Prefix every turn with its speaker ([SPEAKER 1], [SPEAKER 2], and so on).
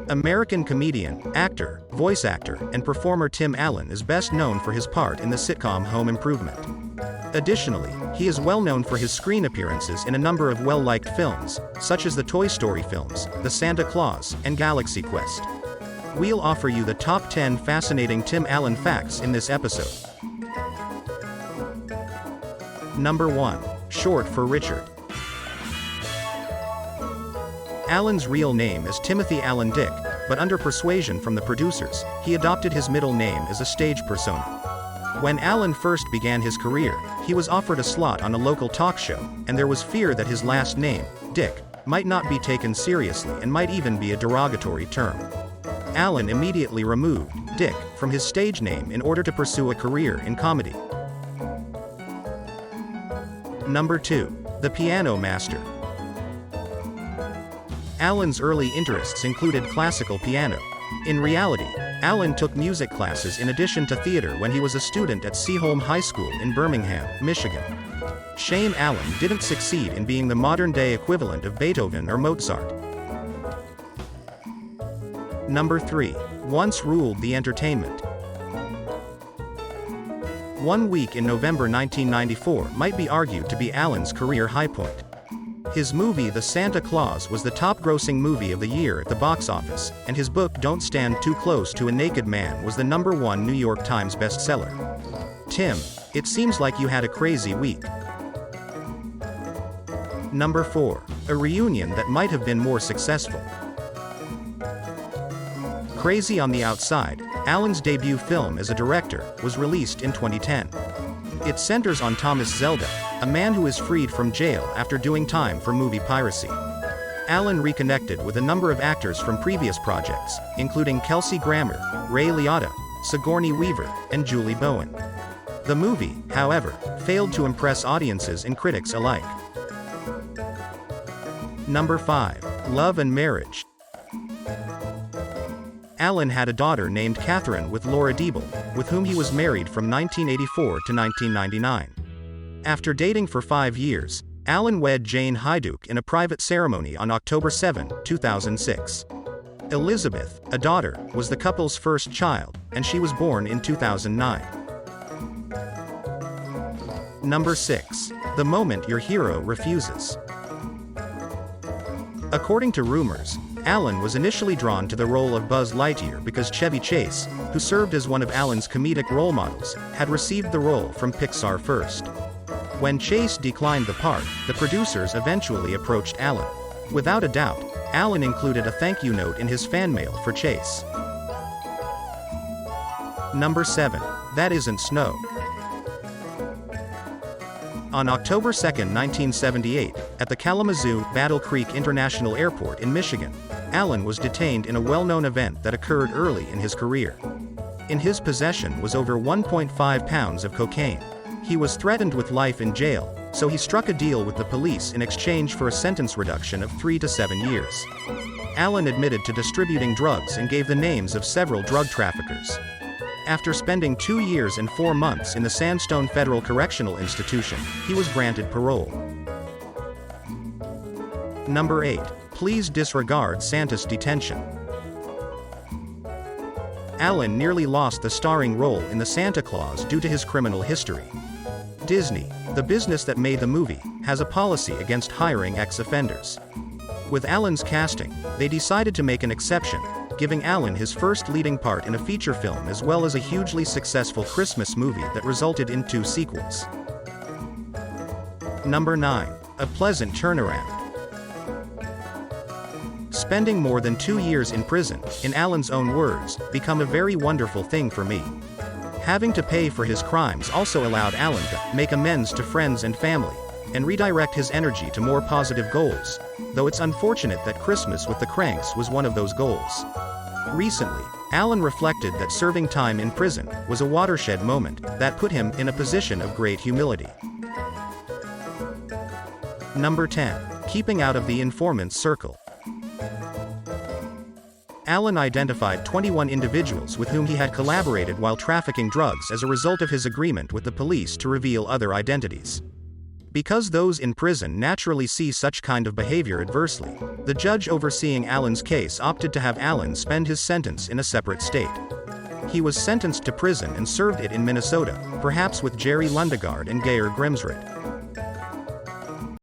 [SPEAKER 1] American comedian, actor, voice actor, and performer Tim Allen is best known for his part in the sitcom Home Improvement. Additionally, he is well known for his screen appearances in a number of well-liked films, such as the Toy Story films, The Santa Claus, and Galaxy Quest. We'll offer you the top 10 fascinating Tim Allen facts in this episode. Number 1. Short for Richard. Allen's real name is Timothy Allen Dick, but under persuasion from the producers, he adopted his middle name as a stage persona. When Allen first began his career, he was offered a slot on a local talk show, and there was fear that his last name, Dick, might not be taken seriously and might even be a derogatory term. Allen immediately removed Dick from his stage name in order to pursue a career in comedy. Number 2. The Piano Master. Allen's early interests included classical piano. In reality, Allen took music classes in addition to theater when he was a student at Seaholm High School in Birmingham, Michigan. Shame Allen didn't succeed in being the modern-day equivalent of Beethoven or Mozart. Number 3. Once ruled the entertainment. 1 week in November 1994 might be argued to be Allen's career high point. His movie The Santa Claus was the top-grossing movie of the year at the box office, and his book Don't Stand Too Close to a Naked Man was the #1 New York Times bestseller. Tim, it seems like you had a crazy week. Number 4. A reunion that might have been more successful. Crazy on the Outside, Allen's debut film as a director, was released in 2010. It centers on Thomas Zelda, a man who is freed from jail after doing time for movie piracy. Allen reconnected with a number of actors from previous projects, including Kelsey Grammer, Ray Liotta, Sigourney Weaver, and Julie Bowen. The movie, however, failed to impress audiences and critics alike. Number 5. Love and Marriage. Allen had a daughter named Catherine with Laura Diebel, with whom he was married from 1984 to 1999. After dating for 5 years, Allen wed Jane Hyduke in a private ceremony on October 7, 2006. Elizabeth, a daughter, was the couple's first child, and she was born in 2009. Number 6. The Moment Your Hero Refuses. According to rumors, Allen was initially drawn to the role of Buzz Lightyear because Chevy Chase, who served as one of Allen's comedic role models, had received the role from Pixar first. When Chase declined the part, the producers eventually approached Allen. Without a doubt, Allen included a thank you note in his fan mail for Chase. Number 7. That Isn't Snow. On October 2, 1978, at the Kalamazoo Battle Creek International Airport in Michigan, Allen was detained in a well-known event that occurred early in his career. In his possession was over 1.5 pounds of cocaine. He was threatened with life in jail, so he struck a deal with the police in exchange for a sentence reduction of 3 to 7 years. Allen admitted to distributing drugs and gave the names of several drug traffickers. After spending 2 years and 4 months in the Sandstone Federal Correctional Institution, he was granted parole. Number 8. Please disregard Santa's Detention. Allen nearly lost the starring role in The Santa Claus due to his criminal history. Disney, the business that made the movie, has a policy against hiring ex-offenders. With Allen's casting, they decided to make an exception, giving Allen his first leading part in a feature film as well as a hugely successful Christmas movie that resulted in 2 sequels. Number 9. A pleasant turnaround. Spending more than 2 years in prison, in Allen's own words, become a very wonderful thing for me. Having to pay for his crimes also allowed Allen to make amends to friends and family, and redirect his energy to more positive goals, though it's unfortunate that Christmas with the Cranks was one of those goals. Recently, Allen reflected that serving time in prison was a watershed moment that put him in a position of great humility. Number 10. Keeping out of the informant's circle. Allen identified 21 individuals with whom he had collaborated while trafficking drugs as a result of his agreement with the police to reveal other identities. Because those in prison naturally see such kind of behavior adversely, the judge overseeing Allen's case opted to have Allen spend his sentence in a separate state. He was sentenced to prison and served it in Minnesota, perhaps with Jerry Lundegaard and Geir Grimsrud.